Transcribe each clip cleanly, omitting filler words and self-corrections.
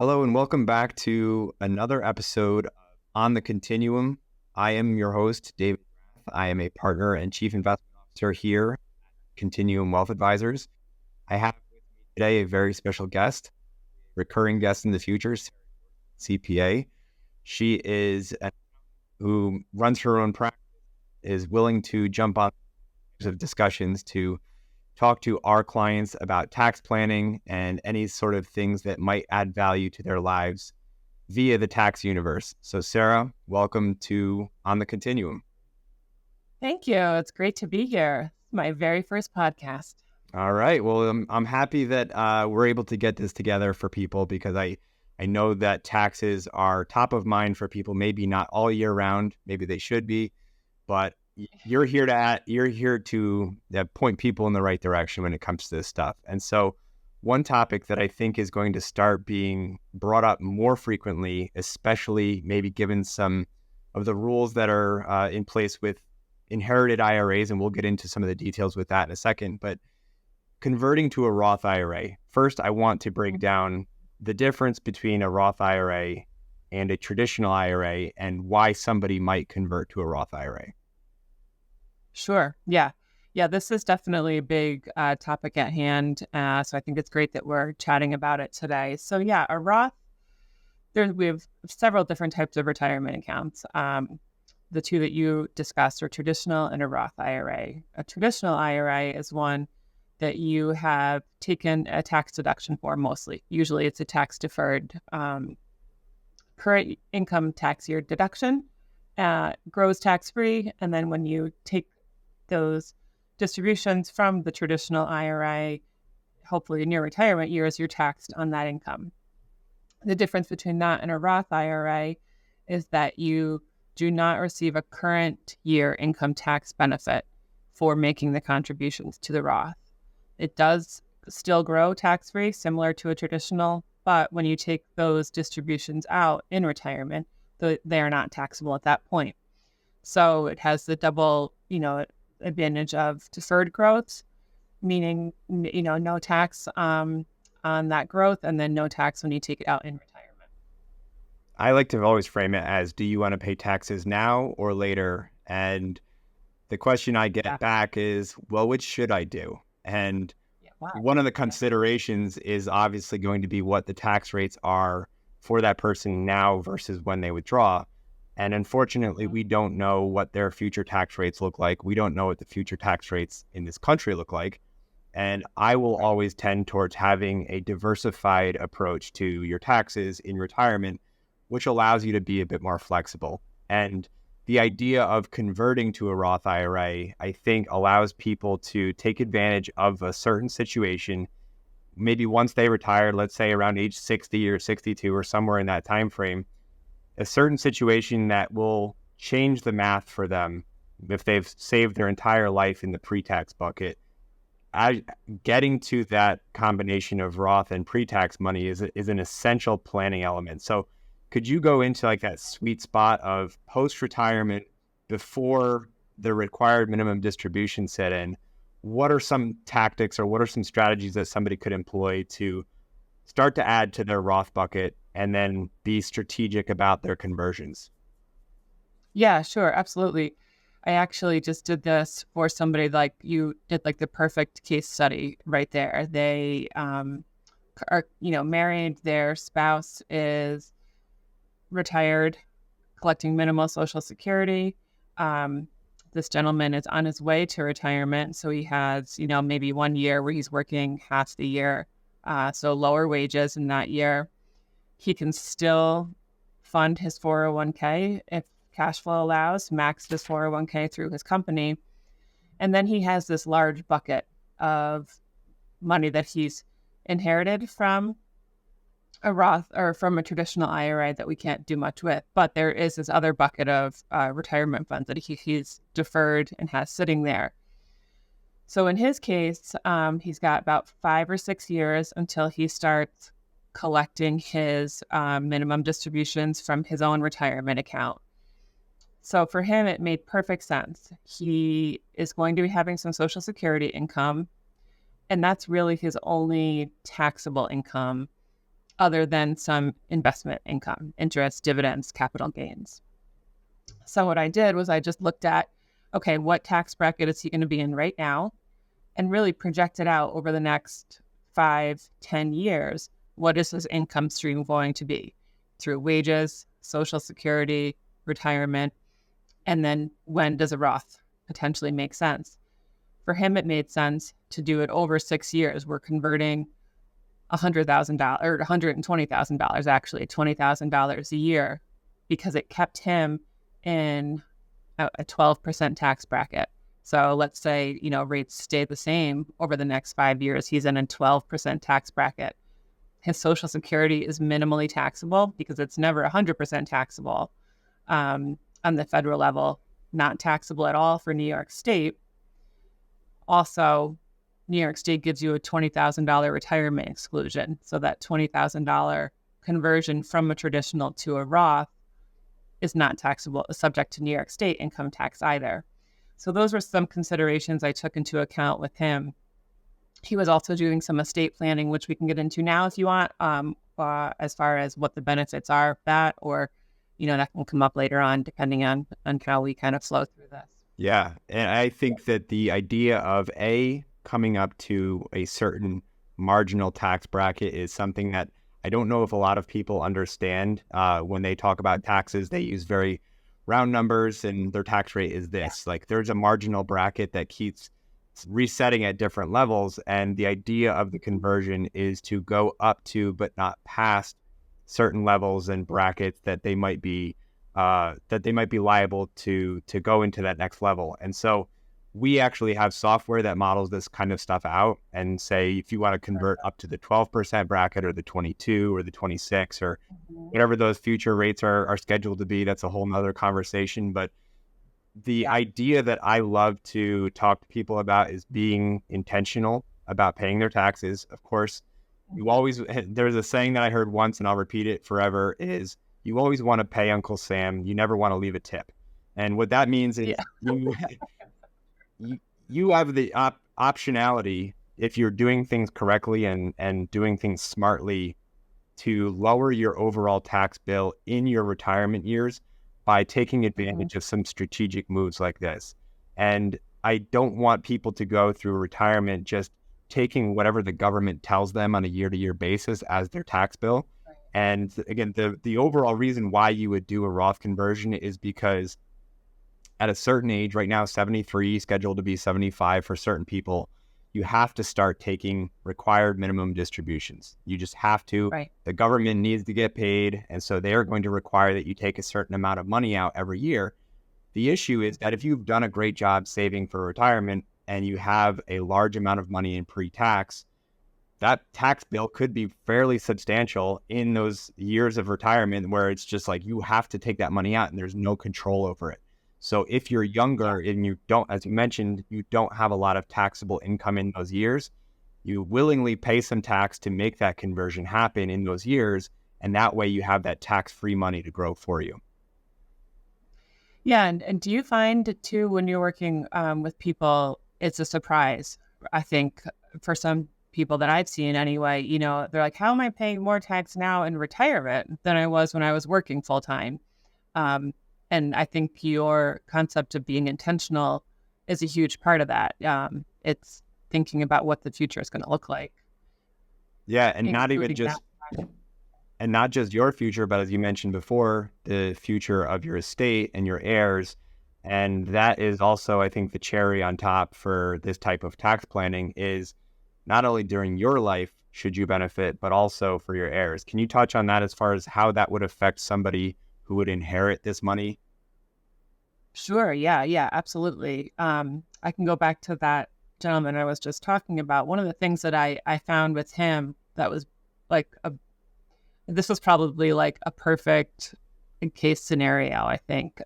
Hello and welcome back to another episode of On the Continuum. I am your host, David. I am a partner and chief investment officer here at Continuum Wealth Advisors. I have with me today a very special guest, recurring guest in the future, CPA. She is who runs her own practice, is willing to jump on of discussions to talk to our clients about tax planning and any sort of things that might add value to their lives via the tax universe. So Sarah, welcome to On the Continuum. Thank you. It's great to be here. My very first podcast. All right. Well, I'm happy that we're able to get this together for people because I know that taxes are top of mind for people, maybe not all year round, maybe they should be, but you're here to point people in the right direction when it comes to this stuff. And so one topic that I think is going to start being brought up more frequently, especially maybe given some of the rules that are in place with inherited IRAs, and we'll get into some of the details with that in a second, but converting to a Roth IRA. First, I want to break down the difference between a Roth IRA and a traditional IRA and why somebody might convert to a Roth IRA. Sure. Yeah. This is definitely a big topic at hand. So I think it's great that we're chatting about it today. So yeah, a Roth, we have several different types of retirement accounts. The two that you discussed are traditional and a Roth IRA. A traditional IRA is one that you have taken a tax deduction for mostly. Usually it's a tax deferred current income tax year deduction, grows tax free. And then when you take those distributions from the traditional IRA, hopefully in your retirement years, you're taxed on that income. The difference between that and a Roth IRA is that you do not receive a current year income tax benefit for making the contributions to the Roth. It does still grow tax-free, similar to a traditional, but when you take those distributions out in retirement, they are not taxable at that point. So it has the double, advantage of deferred growth, meaning, no tax on that growth, and then no tax when you take it out in retirement. I like to always frame it as, do you want to pay taxes now or later? And the question I get back is, well, which should I do? And one of the considerations is obviously going to be what the tax rates are for that person now versus when they withdraw. And unfortunately, we don't know what their future tax rates look like. We don't know what the future tax rates in this country look like. And I will always tend towards having a diversified approach to your taxes in retirement, which allows you to be a bit more flexible. And the idea of converting to a Roth IRA, I think, allows people to take advantage of a certain situation. Maybe once they retire, let's say around age 60 or 62 or somewhere in that time frame, a certain situation that will change the math for them if they've saved their entire life in the pre-tax bucket. Getting to that combination of Roth and pre-tax money is an essential planning element. So could you go into like that sweet spot of post-retirement before the required minimum distribution set in? What are some tactics or what are some strategies that somebody could employ to start to add to their Roth bucket and then be strategic about their conversions? Yeah, sure. Absolutely. I actually just did this for somebody, like you did, like the perfect case study right there. They are, married, their spouse is retired, collecting minimal Social Security. This gentleman is on his way to retirement. So he has, maybe 1 year where he's working half the year. So lower wages in that year. He can still fund his 401k if cash flow allows, max his 401k through his company. And then he has this large bucket of money that he's inherited from a Roth or from a traditional IRA that we can't do much with. But there is this other bucket of retirement funds that he's deferred and has sitting there. So in his case, he's got about 5 or 6 years until he starts collecting his minimum distributions from his own retirement account. So for him, it made perfect sense. He is going to be having some Social Security income, and that's really his only taxable income other than some investment income, interest, dividends, capital gains. So what I did was I just looked at, okay, what tax bracket is he going to be in right now? And really projected out over the next 5-10 years, what is his income stream going to be through wages, Social Security, retirement, and then when does a Roth potentially make sense? For him, it made sense to do it over 6 years. We're converting $100,000 or $120,000, actually $20,000 a year, because it kept him in a 12% tax bracket. So let's say, rates stay the same over the next 5 years. He's in a 12% tax bracket. His Social Security is minimally taxable because it's never 100% taxable on the federal level, not taxable at all for New York State. Also, New York State gives you a $20,000 retirement exclusion. So that $20,000 conversion from a traditional to a Roth is not taxable, subject to New York State income tax either. So those were some considerations I took into account with him. He was also doing some estate planning, which we can get into now if you want, as far as what the benefits are of that, or, that can come up later on, depending on how we kind of flow through this. Yeah. And I think that the idea of coming up to a certain marginal tax bracket is something that I don't know if a lot of people understand. When they talk about taxes, they use very round numbers and their tax rate is this. Like there's a marginal bracket that keeps resetting at different levels. And the idea of the conversion is to go up to, but not past certain levels and brackets that they might be liable to go into that next level. And so we actually have software that models this kind of stuff out and say, if you want to convert up to the 12% bracket or the 22 or the 26 or whatever those future rates are scheduled to be, that's a whole nother conversation. But the idea that I love to talk to people about is being intentional about paying their taxes. Of course, there's a saying that I heard once and I'll repeat it forever is you always want to pay Uncle Sam. You never want to leave a tip. And what that means is you have the optionality, if you're doing things correctly and doing things smartly, to lower your overall tax bill in your retirement years by taking advantage of some strategic moves like this. And I don't want people to go through retirement just taking whatever the government tells them on a year-to-year basis as their tax bill. Right. And again, the overall reason why you would do a Roth conversion is because at a certain age, right now 73, scheduled to be 75 for certain people, you have to start taking required minimum distributions. You just have to. Right. The government needs to get paid, and so they are going to require that you take a certain amount of money out every year. The issue is that if you've done a great job saving for retirement and you have a large amount of money in pre-tax, that tax bill could be fairly substantial in those years of retirement where it's just like you have to take that money out and there's no control over it. So if you're younger and you don't, as you mentioned, you don't have a lot of taxable income in those years, you willingly pay some tax to make that conversion happen in those years. And that way you have that tax-free money to grow for you. Yeah. And do you find too, when you're working with people, it's a surprise, I think, for some people that I've seen anyway, they're like, how am I paying more tax now in retirement than I was when I was working full time? And I think your concept of being intentional is a huge part of that. It's thinking about what the future is going to look like. Yeah, and not just your future, but as you mentioned before, the future of your estate and your heirs. And that is also, I think, the cherry on top for this type of tax planning is not only during your life should you benefit, but also for your heirs. Can you touch on that as far as how that would affect somebody who would inherit this money? Sure. Yeah, absolutely. I can go back to that gentleman I was just talking about. One of the things that I found with him that was like this was probably like a perfect case scenario, I think.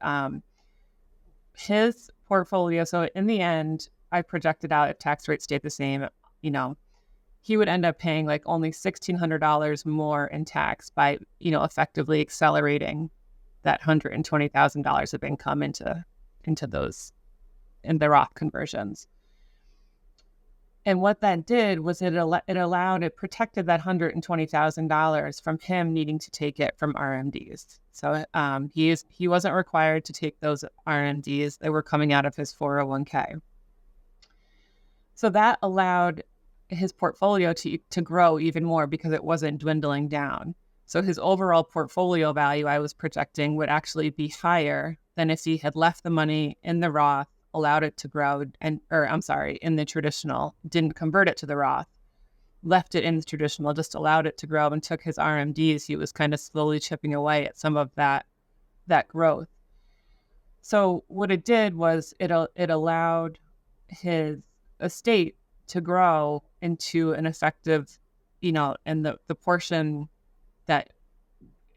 His portfolio, so in the end, I projected out if tax rate stayed the same, he would end up paying like only $1,600 more in tax by, effectively accelerating that $120,000 of income into those in the Roth conversions. And what that did was it protected that $120,000 from him needing to take it from RMDs. So he wasn't required to take those RMDs. They were coming out of his 401k. So that allowed his portfolio to grow even more because it wasn't dwindling down. So his overall portfolio value, I was projecting, would actually be higher than if he had left the money in the Roth, allowed it to grow, in the traditional, didn't convert it to the Roth, left it in the traditional, just allowed it to grow and took his RMDs. He was kind of slowly chipping away at some of that growth. So what it did was it allowed his estate to grow into an effective, and the portion that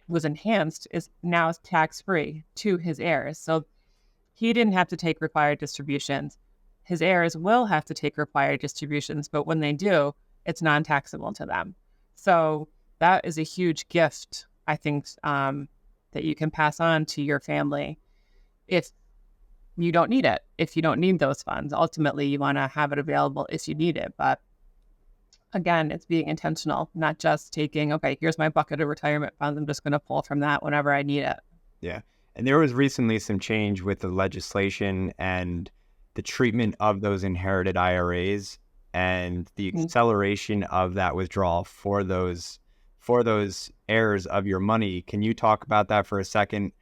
was enhanced is now tax-free to his heirs. So he didn't have to take required distributions. His heirs will have to take required distributions, but when they do, it's non-taxable to them. So that is a huge gift, I think, that you can pass on to your family if you don't need it, if you don't need those funds. Ultimately, you want to have it available if you need it. But again, it's being intentional, not just taking, okay, here's my bucket of retirement funds. I'm just going to pull from that whenever I need it. Yeah. And there was recently some change with the legislation and the treatment of those inherited IRAs and the acceleration of that withdrawal for those heirs of your money. Can you talk about that for a second?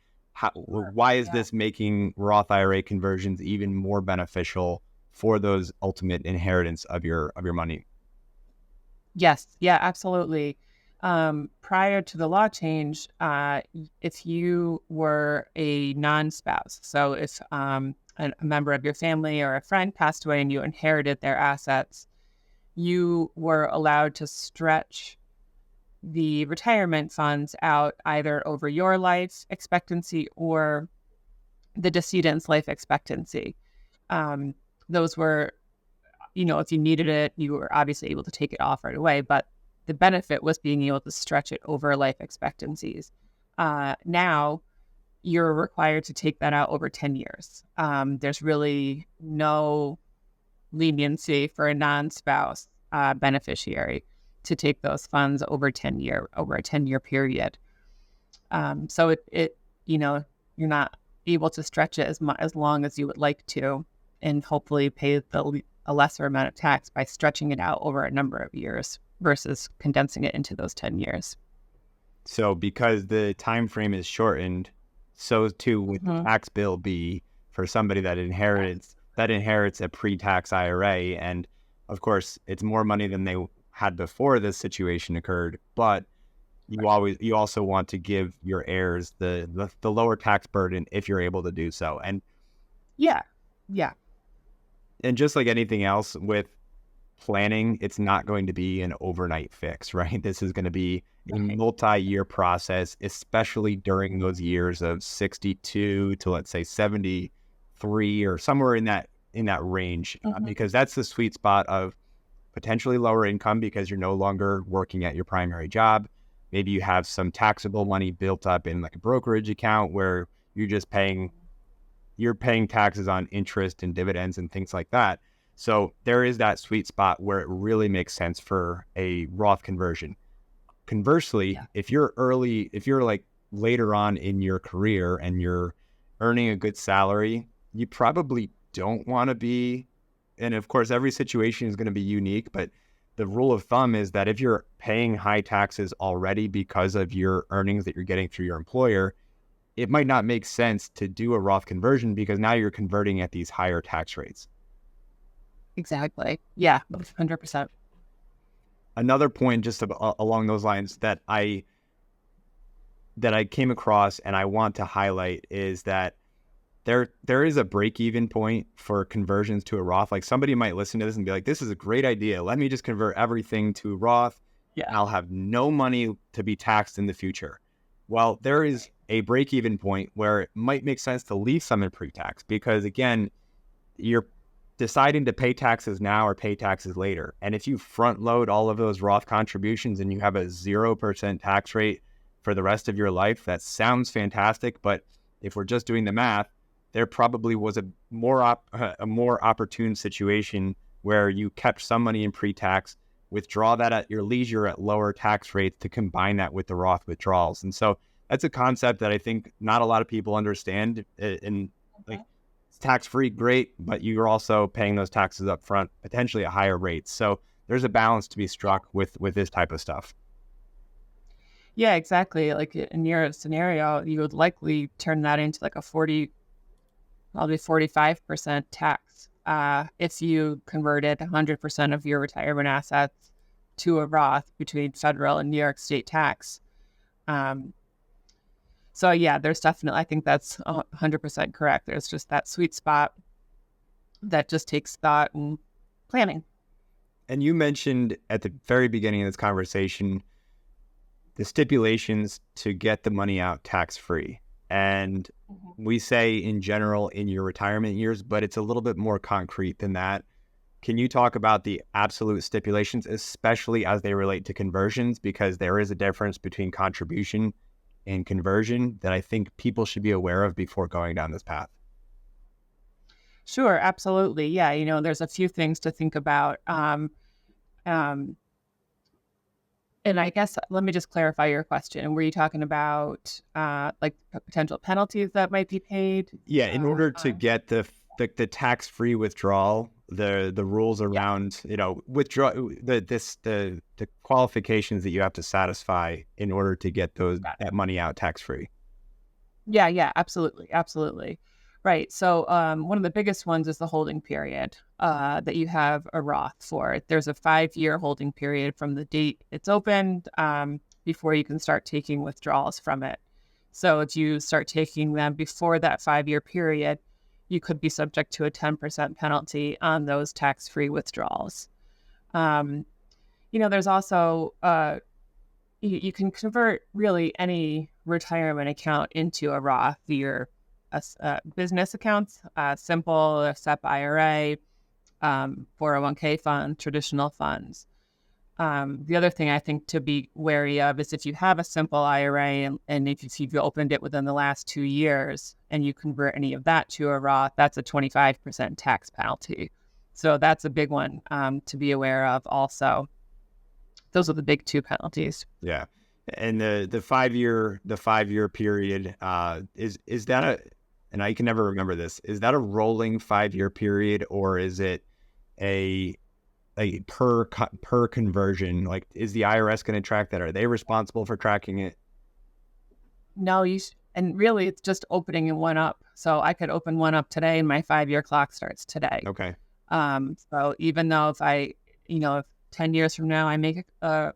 Why is this making Roth IRA conversions even more beneficial for those ultimate inheritance of your money? Yes. Yeah, absolutely. Prior to the law change, if you were a non-spouse, so if a member of your family or a friend passed away and you inherited their assets, you were allowed to stretch the retirement funds out either over your life expectancy or the decedent's life expectancy. Those were, if you needed it, you were obviously able to take it off right away, but the benefit was being able to stretch it over life expectancies. Now you're required to take that out over 10 years. There's really no leniency for a non-spouse beneficiary to take those funds over a 10-year period. So you're not able to stretch it as long as you would like to, and hopefully pay a lesser amount of tax by stretching it out over a number of years versus condensing it into those 10 years. So because the time frame is shortened, so too would the tax bill be for somebody that inherits a pre-tax IRA. And of course, it's more money than they had before this situation occurred, but you also want to give your heirs the lower tax burden if you're able to do so. And yeah. And just like anything else with planning, it's not going to be an overnight fix, right? This is going to be a multi-year process, especially during those years of 62 to, let's say, 73 or somewhere in that range, because that's the sweet spot of potentially lower income because you're no longer working at your primary job. Maybe you have some taxable money built up in like a brokerage account where you're paying taxes on interest and dividends and things like that. So there is that sweet spot where it really makes sense for a Roth conversion. Conversely, if you're like later on in your career and you're earning a good salary, you probably don't want to be, and of course, every situation is going to be unique, but the rule of thumb is that if you're paying high taxes already because of your earnings that you're getting through your employer, it might not make sense to do a Roth conversion because now you're converting at these higher tax rates. Exactly. Yeah, 100%. Another point just along those lines that I came across and I want to highlight is that there is a break-even point for conversions to a Roth. Like somebody might listen to this and be like, this is a great idea. Let me just convert everything to Roth. Yeah. I'll have no money to be taxed in the future. Well, there is a break-even point where it might make sense to leave some in pre-tax because, again, you're deciding to pay taxes now or pay taxes later. And if you front load all of those Roth contributions and you have a 0% tax rate for the rest of your life, that sounds fantastic. But if we're just doing the math, there probably was a more opportune situation where you kept some money in pre-tax, withdraw that at your leisure at lower tax rates to combine that with the Roth withdrawals. And so that's a concept that I think not a lot of people understand. And like, it's tax-free, great, but you're also paying those taxes up front, potentially at higher rates. So there's a balance to be struck with this type of stuff. Yeah, exactly. Like in your scenario, you would likely turn that into like a 45% tax if you converted 100% of your retirement assets to a Roth between federal and New York state tax. So yeah, there's definitely, I think that's 100% correct. There's just that sweet spot that just takes thought and planning. And you mentioned at the very beginning of this conversation the stipulations to get the money out tax-free. And we say in general in your retirement years, but it's a little bit more concrete than that. Can you talk about the absolute stipulations, especially as they relate to conversions? Because there is a difference between contribution and conversion that I think people should be aware of before going down this path. Sure, absolutely. Yeah, there's a few things to think about. And I guess let me just clarify your question. Were you talking about like potential penalties that might be paid? Yeah, in order to get the tax-free withdrawal, the rules around withdraw the qualifications that you have to satisfy in order to get that money out tax-free. Yeah, absolutely. Right. So one of the biggest ones is the holding period that you have a Roth for. There's a 5-year holding period from the date it's opened before you can start taking withdrawals from it. So if you start taking them before that 5-year period, you could be subject to a 10% penalty on those tax-free withdrawals. There's also, you can convert really any retirement account into a Roth via business accounts, simple, a SEP IRA, 401k fund, traditional funds. The other thing I think to be wary of is if you have a simple IRA and if you've opened it within the last 2 years and you convert any of that to a Roth, that's a 25% tax penalty. So that's a big one to be aware of also. Those are the big 2 penalties. Yeah. And the 5-year period, is that and I can never remember this, is that a rolling 5-year period or is it a per conversion? Like, is the IRS going to track that? Are they responsible for tracking it? No, and really it's just opening one up. So I could open one up today and my 5-year clock starts today. Okay. So even though if 10 years from now I make a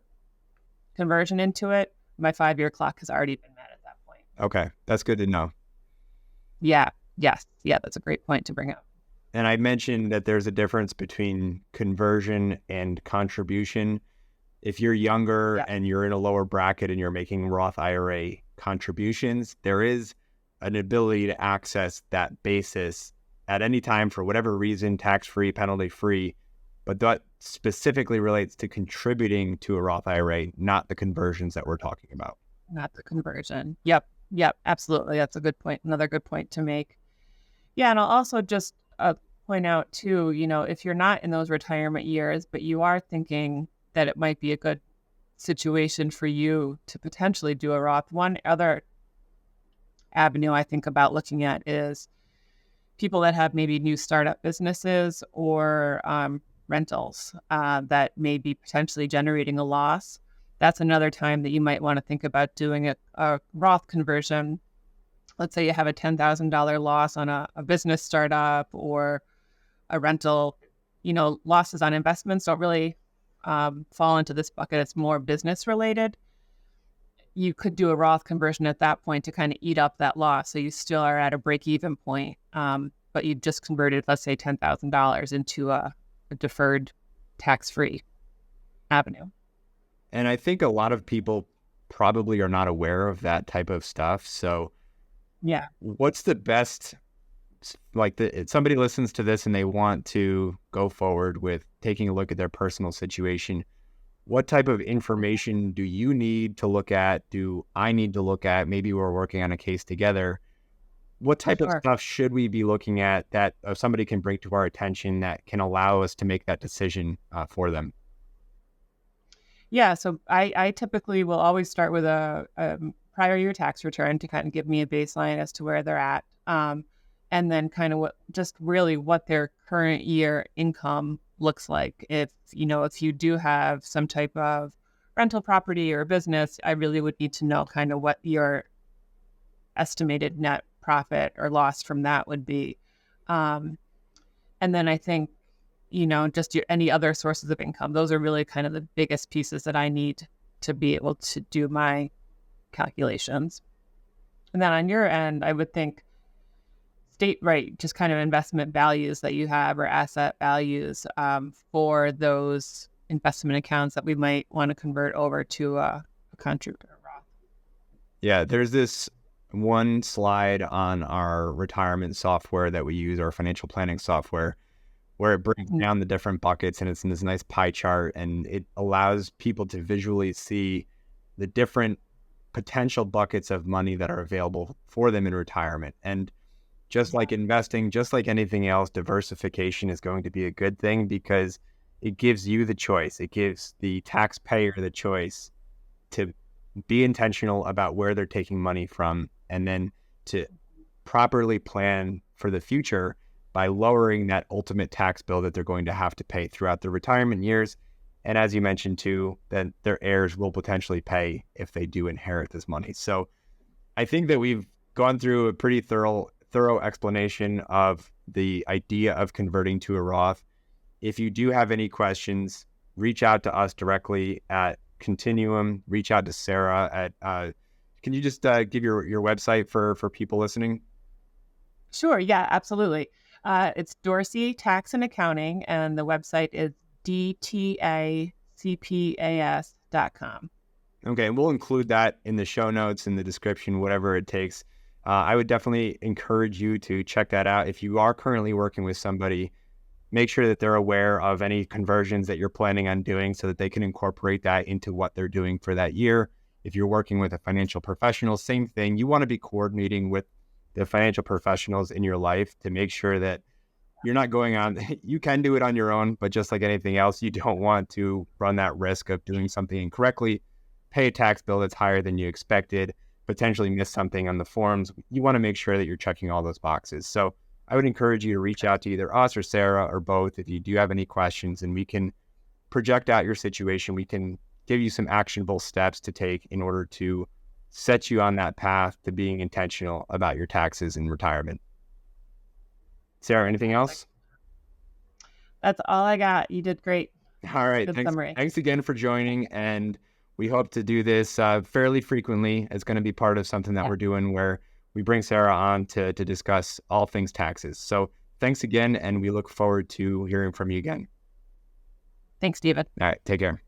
conversion into it, my 5-year clock has already been met at that point. Okay. That's good to know. Yeah. Yes. Yeah. That's a great point to bring up. And I mentioned that there's a difference between conversion and contribution. If you're younger and you're in a lower bracket and you're making Roth IRA contributions, there is an ability to access that basis at any time for whatever reason, tax-free, penalty-free. But that specifically relates to contributing to a Roth IRA, not the conversions that we're talking about. Not the conversion. Yep. Absolutely. That's a good point. Another good point to make. Yeah. And I'll also just point out too, if you're not in those retirement years, but you are thinking that it might be a good situation for you to potentially do a Roth. One other avenue I think about looking at is people that have maybe new startup businesses or rentals that may be potentially generating a loss. That's another time that you might want to think about doing a Roth conversion. Let's say you have a $10,000 loss on a business startup or a rental. Losses on investments don't really fall into this bucket. It's more business related. You could do a Roth conversion at that point to kind of eat up that loss. So you still are at a break-even point, but you just converted, let's say, $10,000 into a deferred tax-free avenue. And I think a lot of people probably are not aware of that type of stuff. So yeah, what's the best, if somebody listens to this and they want to go forward with taking a look at their personal situation, what type of information do you need to look at? Do I need to look at? Maybe we're working on a case together. what type of Sure. stuff should we be looking at that somebody can bring to our attention that can allow us to make that decision for them? Yeah, so I typically will always start with a prior year tax return to kind of give me a baseline as to where they're at, and then kind of what their current year income looks like. If you do have some type of rental property or business, I really would need to know kind of what your estimated net profit or loss from that would be. Um, and then I think, just any other sources of income. Those are really kind of the biggest pieces that I need to be able to do my calculations. And then on your end, I would think right, just kind of investment values that you have or asset values for those investment accounts that we might want to convert over to a contributor Roth. Yeah, there's this one slide on our retirement software that we use, our financial planning software, where it breaks down the different buckets and it's in this nice pie chart, and it allows people to visually see the different potential buckets of money that are available for them in retirement. And just like investing, just like anything else, diversification is going to be a good thing because it gives you the choice. It gives the taxpayer the choice to be intentional about where they're taking money from, and then to properly plan for the future by lowering that ultimate tax bill that they're going to have to pay throughout their retirement years. And as you mentioned too, that their heirs will potentially pay if they do inherit this money. So I think that we've gone through a pretty thorough explanation of the idea of converting to a Roth. If you do have any questions, reach out to us directly at Continuum, reach out to Sarah at, can you just give your website for people listening? Sure. Yeah, absolutely. It's Dorsey Tax and Accounting, and the website is dtacpas.com. Okay, we'll include that in the show notes, in the description, whatever it takes. I would definitely encourage you to check that out. If you are currently working with somebody, make sure that they're aware of any conversions that you're planning on doing so that they can incorporate that into what they're doing for that year. If you're working with a financial professional, same thing. You want to be coordinating with the financial professionals in your life to make sure that you're not going on, you can do it on your own, but just like anything else, you don't want to run that risk of doing something incorrectly, pay a tax bill that's higher than you expected, potentially miss something on the forms. You want to make sure that you're checking all those boxes. So I would encourage you to reach out to either us or Sarah or both if you do have any questions, and we can project out your situation. We can give you some actionable steps to take in order to set you on that path to being intentional about your taxes in retirement. Sarah, anything else? That's all I got. You did great. All right. Good summary. Thanks again for joining. And we hope to do this fairly frequently. It's going to be part of something that we're doing where we bring Sarah on to discuss all things taxes. So thanks again. And we look forward to hearing from you again. Thanks, David. All right. Take care.